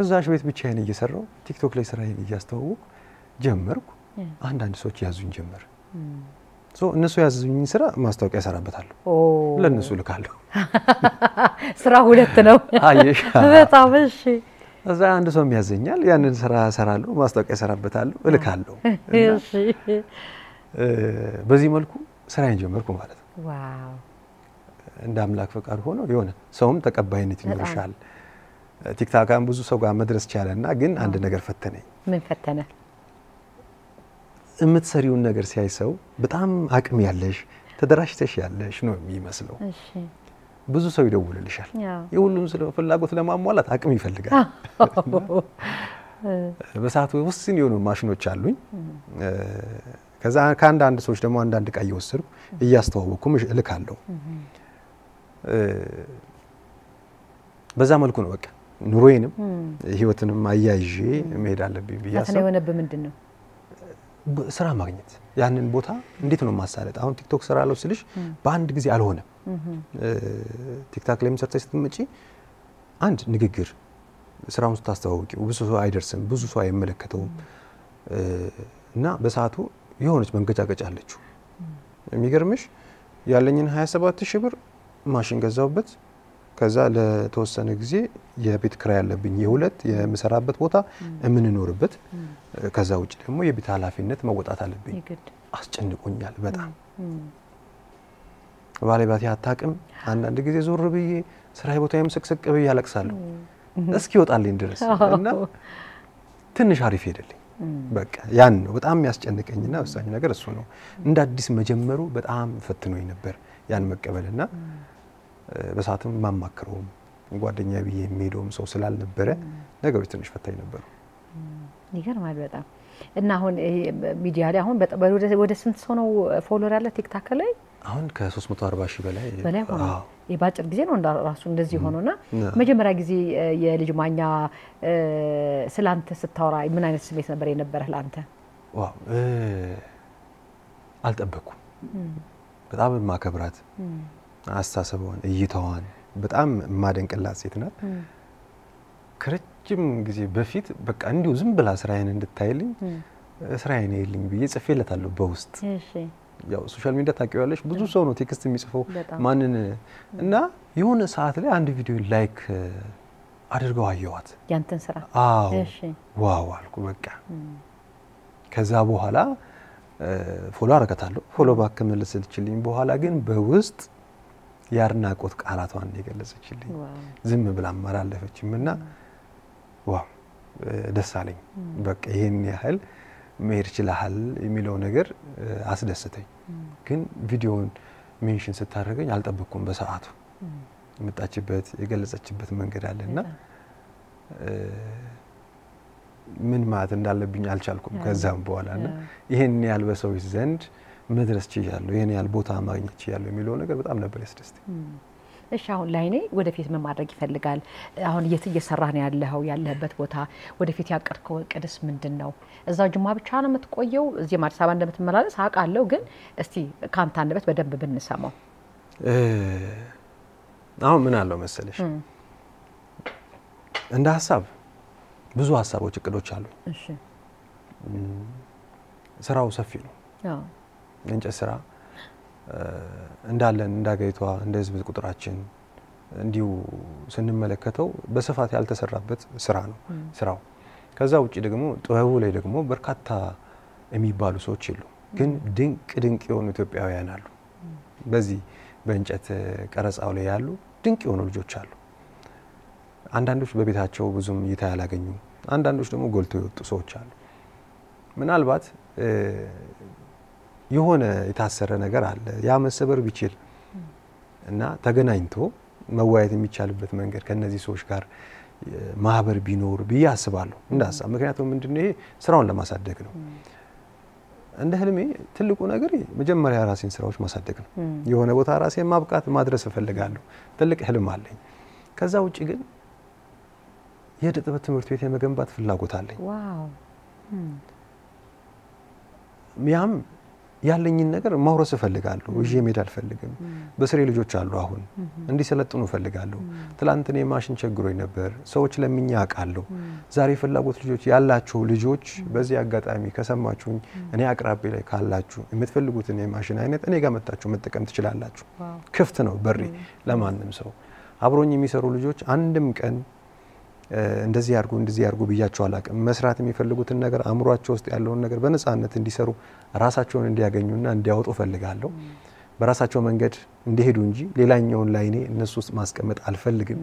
እዛሽ ቤት ብቻዬን እየሰራው ቲክቶክ ላይ ስራዬን እያስተዋወቁ ጀመርኩ አንዳንድ ሰዎች ያዙኝ ጀመር እነሱ ያዙኝ ስራ ማስታወቂያ ሰራበታለሁ ለነሱ ልካለሁ ስራ ሁለት ነው አየሽ በጣም እሺ እዛ አንድ ሰው የሚያዘኛል ያንን ስራ ሰራለሁ ማስታወቂያ ሰራበታለሁ እልካለሁ እሺ በዚህ መልኩ ስራዬን ጀመርኩ ማለት ነው ዋው እንደ አምላክ ፈቃድ ሆኖ የሆነ ሰውም ተቀባይነት ይኖርሻል ቲክታካን ብዙ ሰው ጋር መድረስ ቻለና ግን አንድ ነገር ፈተነኝ ምን ፈተነ እምትሰሪውን ነገር ሲያይ ሰው በጣም አቅም ያለሽ ተደራሽተሽ ያለሽ ነው የሚመስለው እሺ ብዙ ሰው ይደውልልሻል የሁሉም ፍላጎት ለማሟላት አቅም ይፈልጋል በሰዓቱ ውስን የሆኑ ማሽኖች አሉኝ ከዛ ከአንዳንድ ሰዎች ደግሞ አንዳንድ ቃይ ወሰድኩ እያስተዋወቅኩ እልካለሁ በዛ መልኩ ነው በቃ ኑሮዬንም ህይወትንም አያይዤ መሄድ አለብኝ ብያለሁ ፈተና የሆነብህ ምንድነው ስራ ማግኘት ያንን ቦታ እንዴት ነው ማሳለጥ አሁን ቲክቶክ ስራ አለው ስልሽ በአንድ ጊዜ አልሆነም ቲክቶክ ላይ ሰርተሽ ስትመጪ አንድ ንግግር ስራውን ስታስተዋውቂው ብዙ ሰው አይደርስም ብዙ ሰው አይመለከተውም እና በሰዓቱ የሆነች መንገጫገጫ አለችው የሚገርምሽ ያለኝን 27000 ብር ማሽን ገዛውበት ከዛ ለተወሰነ ጊዜ የቤት ክራይ ያለብኝ የሁለት የምሰራበት ቦታ እምንኖርበት ከዛ ውጪ ደግሞ የቤት ኃላፊነት መወጣት አለብኝ አስጨንቆኛል በጣም ባለቤቴ አታውቅም አንዳንድ ጊዜ ዞር ብዬ ስራዬ ቦታዬም ስቅስቅ ብዬ ያለቅሳለሁ እስኪ ወጣልኝ ድረስ እና ትንሽ አሪፍ ሄደልኝ በቃ ያን ነው በጣም የሚያስጨንቀኝና ወሳኝ ነገር እሱ ነው እንደ አዲስ መጀመሩ በጣም ፈትኖኝ ነበር ያን መቀበልና በሰዓቱም ማማከረውም ጓደኛዬ ብዬ የሚሄደውም ሰው ስላልነበረ ነገሮች ትንሽ ፈታኝ ነበሩ ይገርማል በጣም እና አሁን ሚዲያ ላይ አሁን ወደ ስንት ሰው ነው ፎሎወር ያለ ቲክታክ ላይ አሁን ከ340,000 በላይ ሆነ የባጭር ጊዜ ነው ራሱ እንደዚህ ሆኖና መጀመሪያ ጊዜ የልጅ ማኛ ስላንተ ስታወራ ምን አይነት ስሜት ነበር የነበረህ ላንተ ዋው አልጠበኩም በጣም ማከብራት አስተሳሰቧን እይታዋን በጣም ማደንቅላት ሴት ናት ከረጅም ጊዜ በፊት በቃ እንዲው ዝም ብላ ስራዬን እንድታይልኝ ስራዬን ይልኝ ብዬ ጽፌለታለሁ በውስጥ እሺ ያው ሶሻል ሚዲያ ታውቂዋለሽ ብዙ ሰው ነው ቴክስት የሚጽፈው ማንን እና የሆነ ሰዓት ላይ አንድ ቪዲዮ ላይክ አድርገው አየዋት ያንተን ስራ እሺ ዋው አልኩ በቃ ከዛ በኋላ ፎሎ አረጋታለሁ ፎሎ ባክ መልስልችልኝ በኋላ ግን በውስጥ ያርናቆት ቃላቷን የገለጸችልኝ ዝም ብላ ማራለፈችምና ዋው ደስ አለኝ በቃ ይሄን ያህል መሄድ ይችላል የሚለው ነገር አስደሰተኝ ግን ቪዲዮውን ሜንሽን ስታደርገኝ አልጠበቅኩም በሰዓቱ መጣችበት የገለጸችበት መንገድ አለና ምን ማለት እንዳለብኝ አልቻልኩም ከዛም በኋላና ይሄን ያህል በሰዎች ዘንድ መድረስ ይችላል ይሄን ያህል ቦታ ማግኘት ይችላል የሚለው ነገር በጣም ነበር ያስደስተኝ እሺ አሁን ላይኔ ወደፊት ምን ማድረግ ይፈልጋል አሁን እየሰራህ ነው ያለህበት ቦታ ወደፊት ያቀርከው ቅድስ ምንድነው እዛው ጅማ ብቻ ነው የምትቆየው እዚህ አዲስ አበባ እንደምትመላለስ አውቃለሁ ግን እስቲ ካንተ አንደበት በደንብ ብንሰማው አሁን ምን አለው መሰለሽ እንደ ሐሳብ ብዙ ሐሳቦች እቅዶች አሉ እሺ ስራው ሰፊ ነው አዎ እንጨት ስራ እንዳለን እንዳገይቷ እንደ ህዝብ ቁጥራችን እንዲው ስንመለከተው በስፋት ያልተሰራበት ስራ ነው ስራው ከዛ ውጪ ደግሞ ጥበቡ ላይ ደግሞ በርካታ የሚባሉ ሰዎች ይሉ ግን ድንቅ የሆኑ ኢትዮጵያውያን አሉ በዚህ በእንጨት ቀረጻው ላይ ያሉ ድንቅ የሆኑ ልጆች አሉ አንዳንዶች በቤታቸው ብዙም እይታ ያላገኙ አንዳንዶች ደግሞ ጎልቶ የወጡ ሰዎች አሉ ምናልባት የሆነ የታሰረ ነገር አለ ያ መሰበር ቢችል እና ተገናኝቶ መዋየት የሚቻልበት መንገድ ከነዚህ ሰዎች ጋር ማህበር ቢኖር ቢያስባለሁ እንዳሳብ ምክንያቱም ምንድነው ይሄ ስራውን ለማሳደግ ነው እንደ ህልሜ ትልቁ ነገር መጀመሪያ ራሴን ስራዎች ማሳደግ ነው የሆነ ቦታ ራሴን ማብቃት ማድረስ እፈልጋለሁ ትልቅ ህልም አለኝ ከዛ ውጪ ግን የጥበብ ትምህርት ቤት የመገንባት ፍላጎት አለኝ ዋው ያም ያለኝን ነገር ማውረስ እፈልጋለሁ እጄ ሜዳ አልፈልግም በስሬ ልጆች አሉ አሁን እንዲሰለጥኑ እፈልጋለሁ ትላንት እኔ ማሽን ቸግሮኝ ነበር ሰዎች ለምኛ አቃለሁ ዛሬ ፍላጎት ልጆች ያላችሁ ልጆች በዚህ አጋጣሚ ከሰማችሁኝ እኔ አቅራቢ ላይ ካላችሁ የምትፈልጉትን የማሽን አይነት እኔ ጋር መጣችሁ መጠቀም ትችላላችሁ ክፍት ነው በሬ ለማንም ሰው አብሮኝ የሚሰሩ ልጆች አንድም ቀን እንደዚህ ያርጉ ብያቸው አላቀም መስራት የሚፈልጉትን ነገር አምሯቸው ውስጥ ያለውን ነገር በነፃነት እንዲሰሩ ራሳቸውን እንዲያገኙና እንዲያወጡ ፈልጋለሁ በራሳቸው መንገድ እንዲሄዱ እንጂ ሌላኛውን ላይኔ እነሱ ውስጥ ማስቀመጥ አልፈልግም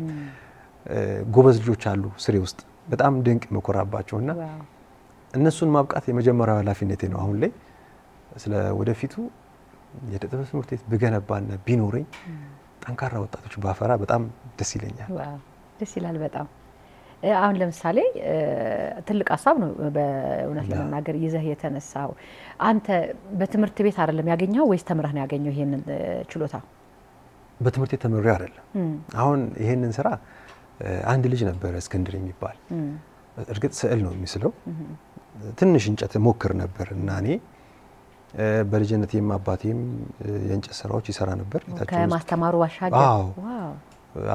ጎበዝ ልጆች አሉ ስሬ ውስጥ በጣም ድንቅ መኮራባቸውና እነሱን ማብቃት የመጀመሪያው ኃላፊነቴ ነው አሁን ላይ ስለ ወደፊቱ የጥበብ ትምህርት ቤት ብገነባና ቢኖረኝ ጠንካራ ወጣቶች ባፈራ በጣም ደስ ይለኛል ዋው ደስ ይላል በጣም አሁን ለምሳሌ ትልቅ ሐሳብ ነው በእውነት ለመናገር ይዘህ የተነሳው አንተ በትምህርት ቤት አይደለም ያገኘው ወይስ ተምረህ ነው ያገኘው ይሄንን ችሎታ በትምህርት ቤት ተምሬ አይደለም አሁን ይሄንን ስራ አንድ ልጅ ነበር እስክንድር የሚባል እርግጥ ስዕል ነው የሚስለው ትንሽ እንጨት ሞክር ነበር እና እኔ በልጅነቴም አባቴም የእንጨት ስራዎች ይሰራ ነበር ከማስተማሩ ባሻገር ዋው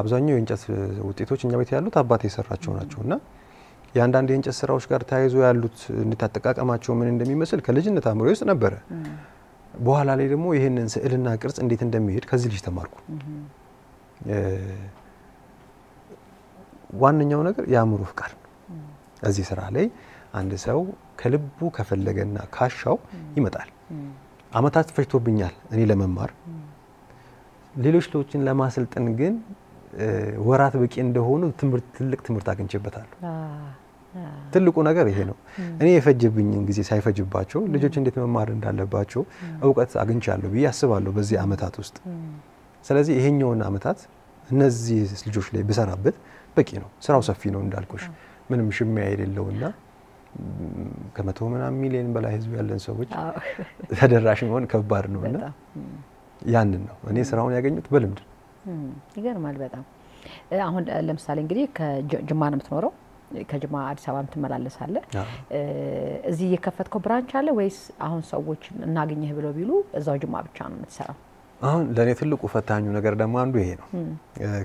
አብዛኛው የእንጨት ውጤቶች እኛ ቤት ያሉት አባቴ የሰራቸው ናቸውና ያንዳንድ የእንጨት ስራዎች ጋር ታይዞ ያሉት እንድታጠቃቀማቸው ምን እንደሚመስል ከልጅነት አምሮዬ ውስጥ ነበር በኋላ ላይ ደግሞ ይሄንን ስዕልና ቅርጽ እንዴት እንደሚሄድ ከዚህ ልጅ ተማርኩ ዋንኛው ነገር ያምሩ ፍቃድ እዚህ ስራ ላይ አንድ ሰው ከልቡ ከፈለገና ካሻው ይመጣል አመታት ፈጅቶብኛል እኔ ለመማር ሌሎች ሰዎችን ለማሰልጠን ግን ወራት በቂ እንደሆኑ ትልቅ ትምህርት አግኝቼበታለሁ ትልቁ ነገር ይሄ ነው እኔ የፈጀብኝን ጊዜ ሳይፈጅባቸው ልጆች እንዴት መማር እንዳለባቸው ዕውቀት አግኝቻለሁ ብዬ አስባለሁ በዚህ አመታት ውስጥ ስለዚህ ይሄኛውን አመታት እነዚህ ልጆች ላይ ብሰራበት በቂ ነው ስራው ሰፊ ነው እንዳልኩሽ ምንም ሽሚያ የሌለውና ከመቶ ምናምን ሚሊዮን በላይ ህዝብ ያለን ሰዎች ተደራሽ መሆን ከባድ ነውና ያንን ነው እኔ ስራውን ያገኙት በልምድ ይገርማል በጣም አሁን ለምሳሌ እንግዲህ ከጅማ ነው የምትኖረው ከጅማ አዲስ አበባ ትመላለሳለህ እዚህ የከፈትከው ብራንች አለ ወይስ አሁን ሰዎች እናገኘህ ብለው ቢሉ እዛው ጅማ ብቻ ነው የምትሰራው አሁን ለኔ ትልቁ ፈታኙ ነገር ደግሞ አንዱ ይሄ ነው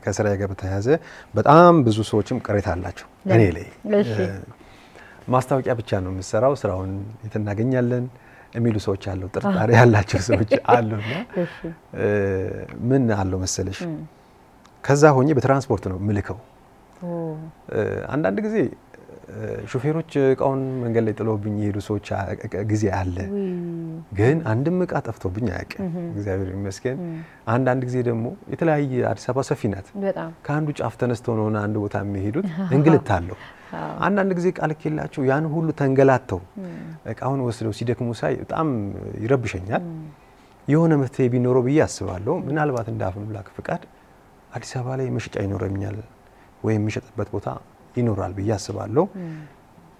ከስራዬ ጋር በተያያዘ በጣም ብዙ ሰዎችም ቅሬታ አላቸው እኔ ላይ ማስታወቂያ ብቻ ነው የምሰራው ስራውን የተናገኛለን የሚሉ ሰዎች አሉ ጥርጣሬ ያላቸው ሰዎች አሉና ምን አለው መሰለሽ ከዛ ሆኜ በትራንስፖርት ነው ምልከው አንዳንድ ጊዜ ሹፌሮች እቃውን መንገድ ላይ ጥሎብኝ ይሄዱ ሰዎች ጊዜ አለ ግን አንድም እቃ ጠፍቶብኝ አያውቅም እግዚአብሔር ይመስገን አንዳንድ ጊዜ ደግሞ የተለያየ አዲስ አበባ ሰፊ ናት ከአንዱ ጫፍ ተነስተው ነው አንድ ቦታ የሚሄዱት እንግልታለሁ አንዳንድ ጊዜ ቃልከላቸው ያን ሁሉ ተንገላተው እቃውን ወስደው ሲደክሙ ሳይ በጣም ይረብሸኛል የሆነ መፍትሄ ቢኖረው ብዬ አስባለሁ ምናልባት እንዳፍኑላክ ፍቃድ አዲስ አበባ ላይ መሸጫ ይኖረኛል ወይ የሚሸጥበት ቦታ ይኖራል ብዬ አስባለሁ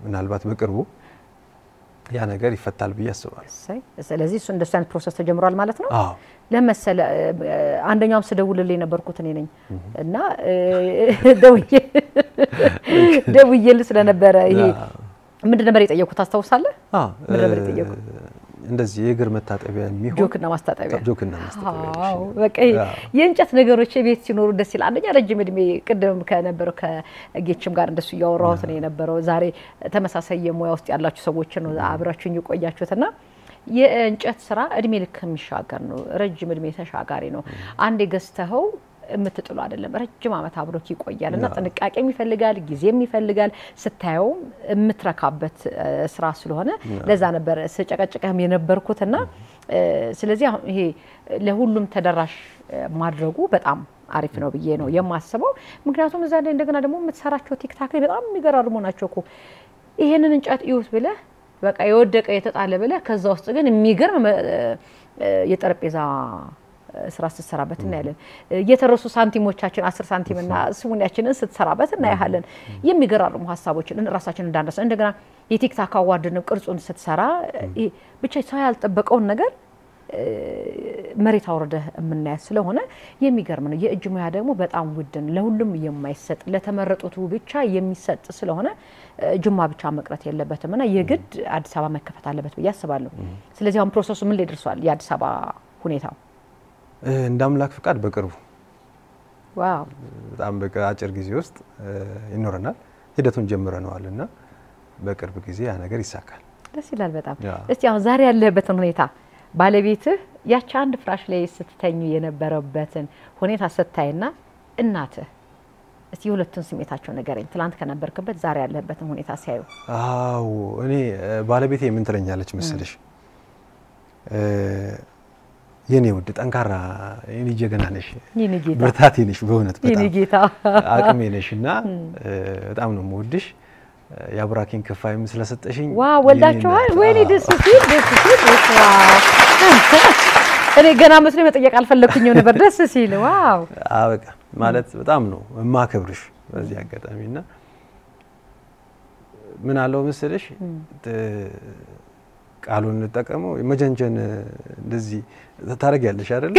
ምናልባት በቅርቡ ያ ነገር ይፈታል ብዬ አስባለሁ ስለዚህ እሱ እንደሳን ፕሮሰስ ተጀምሯል ማለት ነው ለምሳሌ አንደኛውም ስደውልልኝ ነበርኩት እኔ ነኝ እና ደውዬ ስለነበረ ይሄ ምንድን ነበር የጠየቁት ታስታውሳለህ ምንድን ነበር የጠየቁት እንደዚህ የእግር መታጠቢያ የሚሆን ጆክና ማስታጠቢያ በቃ የእንጨት ነገሮች ቤት ሲኖሩ ደስ ይላል አንደኛ ረጅም እድሜ ቅድም ከነበረው ከጌችም ጋር እንደሱ ያወራሁት ነው የነበረው ዛሬ ተመሳሳይ የሙያ ውስጥ ያላችሁ ሰዎች ነው አብራችሁኝ ቆያችሁትና የእንጨት ስራ እድሜ ልክ የሚሻገር ነው ረጅም እድሜ ተሻጋሪ ነው አንዴ ገዝተኸው የምትጥሉ አይደለም ረጅም አመት አብሮክ ይቆያልና ጥንቃቄም ይፈልጋል ጊዜም ይፈልጋል ስታየው የምትረካበት ስራ ስለሆነ ለዛ ነበር ስጨቀጨቀም የነበርኩትና ስለዚህ ይሄ ለሁሉም ተደራሽ ማድረጉ በጣም አሪፍ ነው ብዬ ነው የማስበው ምክንያቱም እዛ ላይ እንደገና ደግሞ የምትሰራቸው ቲክታክ ላይ በጣም የሚገራርሙ ናቸውኮ ይሄንን እንጨት ይውስ ብለ በቃ የወደቀ የተጣለ ብለ ከዛ ውስጥ ግን የሚገርም የጠረጴዛ ስራ ስትሰራበት እና ያለን የተረሱ ሳንቲሞቻችን 10 ሳንቲም እና ስሙኒያችንን ስትሰራበት እና ያለን የሚገራርሙ ሐሳቦችን ራሳችንን እንዳነሳ እንደገና የቲክታክ አዋርድን ቅርጹን ስትሰራ ብቻ ሰው ያልጠበቀውን ነገር መሬት አውርደ የምናያ ስለሆነ የሚገርም ነው የእጅ ሙያ ደግሞ በጣም ውድን ለሁሉም የማይሰጥ ለተመረጡት ብቻ የሚሰጥ ስለሆነ ጅማ ብቻ መቅረት የለበትምና የግድ አዲስ አበባ መከፈት አለበት ብዬ አስባለሁ ስለዚህ አሁን ፕሮሰሱ ምን ላይ ደርሷል የአዲስ አበባ ሁኔታው እንዳምላክ ፍቃድ በቅርቡ ዋው በጣም በአጭር ጊዜ ውስጥ ይኖረናል ሂደቱን ጀምረናልና በቅርብ ጊዜ ያ ነገር ይሳካል ደስ ይላል በጣም እስቲ አሁን ዛሬ ያለህበትን ሁኔታ ባለቤትህ ያቺ አንድ ፍራሽ ላይ ስትተኙ የነበረበትን ሁኔታ ስታይና እናትህ እስቲ ሁለቱን ስሜታቸው ነገረኝ ትላንት ከነበርክበት ዛሬ ያለህበትን ሁኔታ ሲያዩ አዎ እኔ ባለቤቴ ምን ትለኛለች መሰለሽ የኔ ውድ ጠንካራ የኔ ጀገና ነሽ የኔ ጌታ ብርታቴ ነሽ በእውነት በጣም የኔ ጌታ አቅሜ ነሽና በጣም ነው የምወድሽ ያብራኪን ከፋይም ስለሰጠሽኝ ዋው ወልዳችኋል ወይኔ ደስ ሲል ዋው እኔ ገና መስሎኝ መጠየቅ አልፈለኩኝም ነበር ደስ ሲል ዋው በቃ ማለት በጣም ነው ማከብርሽ በዚህ አጋጣሚና ምን አለው መሰለሽ ቃሉን እንጠቀመው መጀንጀን እንደዚህ ታረጋለሽ አይደል?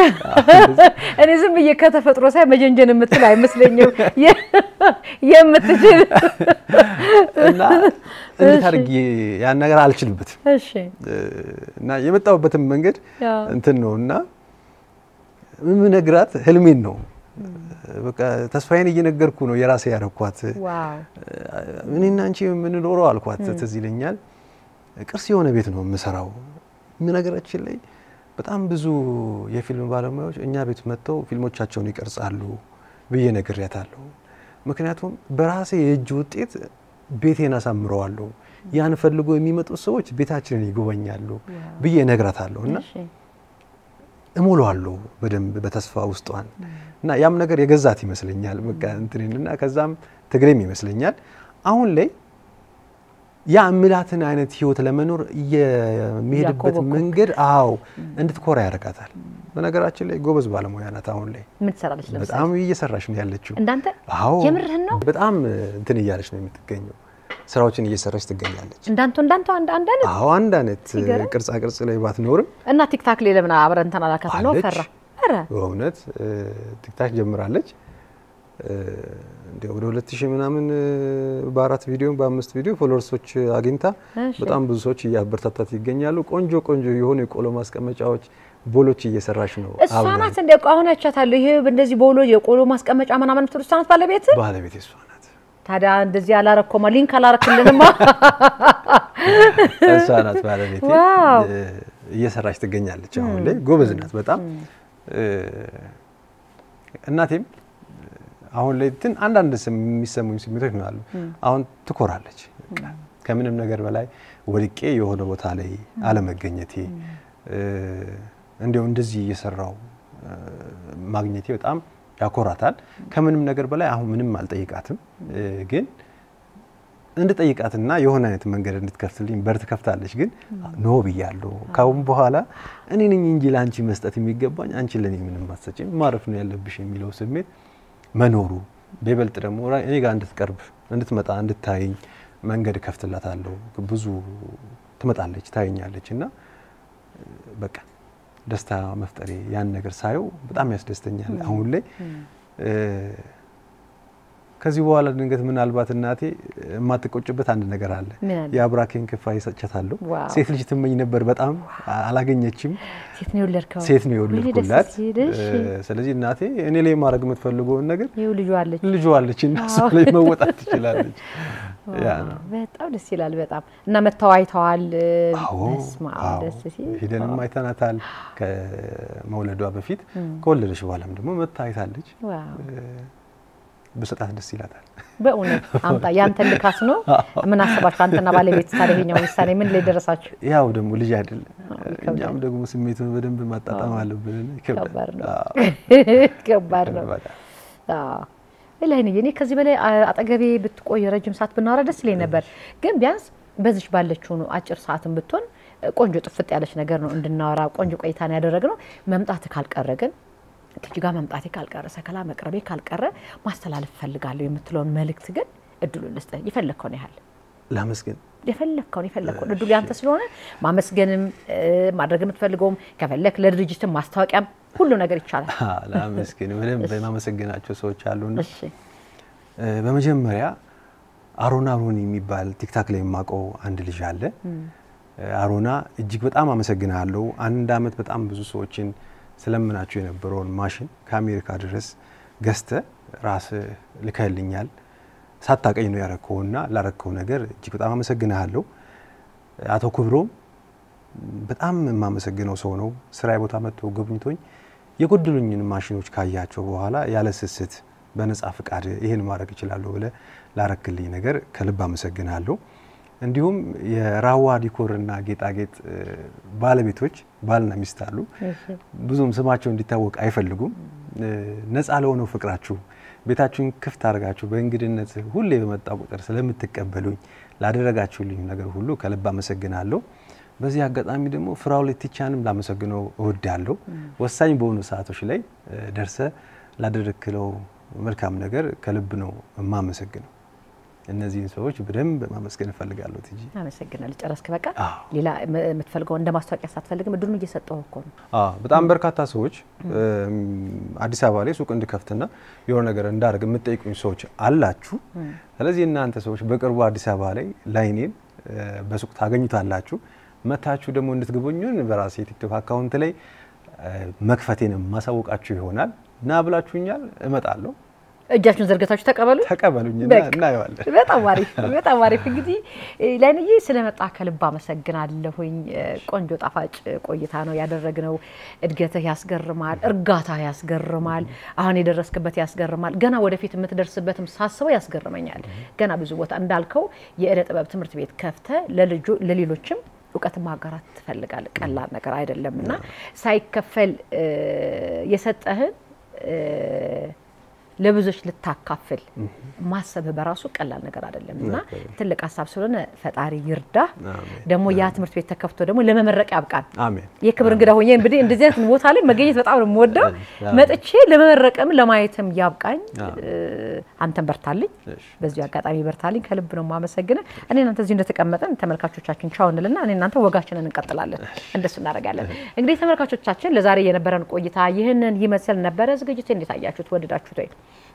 እኔ ዝም ብዬ ከተፈጥሮ ሳይ መጀንጀን የምትል አይመስለኝም የምትችል እና እንዴት አድርጌ ያን ነገር አልችልበትም። እሺ እና የመጣሁበትም መንገድ እንትን ነውና ምን ነግራት ህልሜን ነው በቃ ተስፋዬን እየነገርኩ ነው የራሴ ያረኳት። ዋው እኔና አንቺ ምን ኖረው አልኳት ትዝ ይለኛል። ቅርስ የሆነ ቤት ነው የምሰራው። ምን ነገራችን ላይ በጣም ብዙ የፊልም ባለሙያዎች እኛ ቤት መጥተው ፊልሞቻቸውን ይቀርጻሉ ብዬ ነግሬያታለሁ። ምክንያቱም በራሴ የእጅ ውጤት ቤቴን አሳምረዋለሁ። ያን ፈልጎ የሚመጡ ሰዎች ቤታችንን ይጎበኛሉ ብዬ ነግራታለሁና እሞላዋለሁ በደንብ በተስፋ ውስጧን እና ያም ነገር የገዛት ይመስለኛል። በቃ እንትንና ከዛም ትግሬም ይመስለኛል አሁን ላይ ያ እምላትን አይነት ህይወት ለመኖር የሚሄድበት መንገድ እንድትኮራ ያረጋታል። በነገራችን ላይ ጎበዝ ባለሙያ ናት። አሁን ላይ ምን ትሰራለች? ለምሳሌ በጣም እየሰራሽ ነው ያለችው። እንዳንተ የምርህን ነው? በጣም እንትን እያለች ነው የምትገኘው። ስራዎችን እየሰራች ትገኛለች። እንዳንተ አንድ አይነት አንድ አይነት ቅርጻ ቅርጽ ላይ ባትኖርም እና ቲክታክ ላይ ለምን አብረን ተናላካት ነው? ፈራ አረ በእውነት ቲክታክ ጀምራለች። ወደ 2000 ምናምን በ4 ቪዲዮ በ5 ቪዲዮ ፎሎወርሶች አግኝታ በጣም ብዙ ሰዎች እያበረታታት ይገኛሉ። ቆንጆ የሆነ የቆሎ ማስቀመጫዎች ቦሎች እየሰራች ነው። እሷ ናት እንደ አሁን አቻታለሁ። ይሄ እንደዚህ ቦሎ የቆሎ ማስቀመጫ ምናምን ትሩስ ናት ባለቤት እሷ ናት። ታዲያ እንደዚህ አላረኮማ ሊንክ አላረክልንማ እሷ ናት ባለቤት እየሰራች ትገኛለች። አሁን ላይ ጎበዝ ናት በጣም እናቴም አሁን ላይ አንዳንድ የሚሰሙኝ ስሜቶች ነው አሉ። አሁን ትኮራለች። ከምንም ነገር በላይ ወድቄ የሆነ ቦታ ላይ አለመገኘቴ እንደው እንደዚህ እየሰራው ማግኘቴ በጣም ያኮራታል። ከምንም ነገር በላይ አሁን ምንም አልጠይቃትም፣ ግን እንድጠይቃትና የሆነ አይነት መንገድ እንድትከፍትልኝ በር ትከፍታለች። ግን ኖ ብያለሁ። ካሁን በኋላ እኔ ነኝ እንጂ ላንቺ መስጠት የሚገባኝ አንቺ ለኔ ምንም አትሰጪም፣ ማረፍ ነው ያለብሽ የሚለው ስሜት መኖሩ በይበልጥ ደግሞ እኔ ጋር እንድትቀርብ እንድትመጣ እንድታይኝ መንገድ ከፍትላታለሁ። ብዙ ትመጣለች ታይኛለችና በቃ ደስታ መፍጠሬ ያን ነገር ሳየው በጣም ያስደስተኛል። አሁን ላይ ከዚህ በኋላ ድንገት ምናልባት እናቴ የማትቆጭበት አንድ ነገር አለ። የአብራኬን ክፋይ ሰጨታለሁ። ሴት ልጅ ትመኝ ነበር በጣም አላገኘችም። ሴት ነው የወለድኩላት። ስለዚህ እናቴ እኔ ላይ ማድረግ የምትፈልገውን ነገር ልጇ አለችና እሷ ላይ መወጣት ትችላለች። ያ ነው በጣም ደስ ይላል። በጣም እና መተዋይተዋል። ደስ ሲል ሄደንም አይተናታል ከመውለዷ በፊት። ከወለደች በኋላም ደግሞ መታይታለች። በሰጣት ደስ ይላታል። በእውነት አምጣ ያንተ ልካስ ነው ምን አሰባችሁ አንተና ባለቤት ታሪኛው ውሳኔ ምን ላይ ደረሳችሁ? ያው ደግሞ ልጅ አይደል እኛም ደግሞ ስሜቱን በደንብ ማጣጣም አለብን። ከባድ ነው። እኔ ከዚህ በላይ አጠገቤ ብትቆይ ረጅም ሰዓት ብናወራ ደስ ይለኝ ነበር። ግን ቢያንስ በዚህ ባለችው ነው አጭር ሰዓትን ብትሆን ቆንጆ ጥፍጥ ያለች ነገር ነው እንድናወራ ቆንጆ ቆይታ ነው ያደረግነው። መምጣት ካልቀረ ግን ትጅጋ መምጣቴ ካልቀረ ሰከላ መቅረቤ ካልቀረ ማስተላለፍ ፈልጋለሁ የምትለውን መልእክት ግን እድሉን ልስጥ። ይፈልከውን ያህል ላመስገን ይፈልከውን እድሉ ያንተ ስለሆነ ማመስገንም ማድረግ የምትፈልገውም ከፈለክ ለድርጅትም ማስታወቂያም ሁሉ ነገር ይቻላል። ላመስገን ምንም በማመሰግናቸው ሰዎች አሉና እሺ በመጀመሪያ አሮና የሚባል ቲክታክ ላይ የማቀው አንድ ልጅ አለ። አሮና እጅግ በጣም አመሰግናለሁ። አንድ አመት በጣም ብዙ ሰዎችን ስለምናችሁ የነበረውን ማሽን ከአሜሪካ ድረስ ገዝተ ራስ ልከልኛል። ሳታቀኝ ነው ያረከውና ላረከው ነገር እጅግ በጣም አመሰግናለሁ። አቶ ክብሮም በጣም የማመሰግነው ሰው ነው። ስራዬ ቦታ መጥቶ ጎብኝቶኝ የጎደሉኝን ማሽኖች ካያቸው በኋላ ያለ ስስት በነጻ ፍቃድ ይሄን ማድረግ ይችላል ብለ ላረክልኝ ነገር ከልብ አመሰግናለሁ። እንዲሁም የራዋ ዲኮርና ጌጣጌጥ ባለቤቶች ባልና ሚስት አሉ። ብዙም ስማቸው እንዲታወቅ አይፈልጉም። ነፃ ለሆነው ፍቅራችሁ ቤታችሁን ክፍት አድርጋችሁ በእንግድነት ሁሌ በመጣ ቁጥር ስለምትቀበሉኝ ላደረጋችሁልኝ ነገር ሁሉ ከልብ አመሰግናለሁ። በዚህ አጋጣሚ ደግሞ ፍራው ለቲቻንም ላመሰግነው እወዳለሁ። ወሳኝ በሆኑ ሰዓቶች ላይ ደርሰ ላደረክለው መልካም ነገር ከልብ ነው የማመሰግነው። እነዚህን ሰዎች በደንብ ማመስገን እፈልጋለሁ ትጂ አመሰግናለሁ ጨረስክ በቃ ሌላ የምትፈልገው እንደ ማስተዋቂያ ሳትፈልግም እድሉን እየሰጠው እኮ ነው በጣም በርካታ ሰዎች አዲስ አበባ ላይ ሱቅ እንድከፍትና የሆነ ነገር እንዳርግ የምትጠይቁኝ ሰዎች አላችሁ ስለዚህ እናንተ ሰዎች በቅርቡ አዲስ አበባ ላይ ላይኔን በሱቅ ታገኙታላችሁ መታችሁ ደግሞ እንድትገቡኙን በራሴ ቲክቶክ አካውንት ላይ መክፈቴን ማሳወቃችሁ ይሆናል ና ብላችሁኛል እመጣለሁ እጃችሁን ዘርግታችሁ ተቀበሉኝና እናየዋለን በጣም አሪፍ እንግዲህ ላይንዬ ስለመጣ ከልብ አመሰግናለሁኝ ቆንጆ ጣፋጭ ቆይታ ነው ያደረግነው እድገትህ ያስገርማል እርጋታህ ያስገርማል አሁን የደረስክበት ያስገርማል ገና ወደፊት የምትደርስበትም ሳስበው ያስገርመኛል ገና ብዙ ቦታ እንዳልከው የእደ ጥበብ ትምህርት ቤት ከፍተ ለሌሎችም እውቀት ማጋራት ትፈልጋለህ ቀላል ነገር አይደለምና ሳይከፈል የሰጠህን ለብዙዎች ልታካፍል ማሰብ በራሱ ቀላል ነገር አይደለምና ትልቅ ሐሳብ ስለሆነ ፈጣሪ ይርዳ ደሞ ያ ትምህርት ቤት ተከፍቶ ደሞ ለመመረቅ ያብቃን አሜን የክብር እንግዳ ሆኜ እንግዲህ እንደዚህ አይነት ቦታ ላይ መገኘት በጣም ነው የምወደው መጥቼ ለመመረቅም ለማየትም ያብቃኝ አንተን በርታልኝ በዚህ አጋጣሚ በርታልኝ ከልብ ነው ማመሰግነው እኔ እናንተ እዚህ እንደተቀመጠን ተመልካቾቻችን ቻው እንልና እኔ እናንተ ወጋችንን እንቀጥላለን እንደሱ እናደርጋለን እንግዲህ ተመልካቾቻችን ለዛሬ የነበረን ቆይታ ይሄንን ይመስል ነበር ዝግጅቱ እንዴት አያችሁት ወደዳችሁት ወይ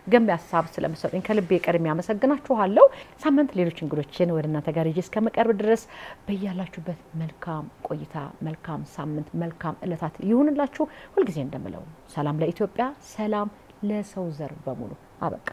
ገንቢ ሐሳብ ስለመሰለኝ ከልቤ ቀድሜ አመሰግናችኋለሁ ሳምንት ሌሎች እንግዶችን ወደ እናንተ ጋር ይዤ እስከመቀርብ ድረስ በእያላችሁበት መልካም ቆይታ መልካም ሳምንት መልካም ዕለታት ይሁንላችሁ ሁሉ ጊዜ እንደምለው ሰላም ለኢትዮጵያ ሰላም ለሰው ዘር በሙሉ አበቃ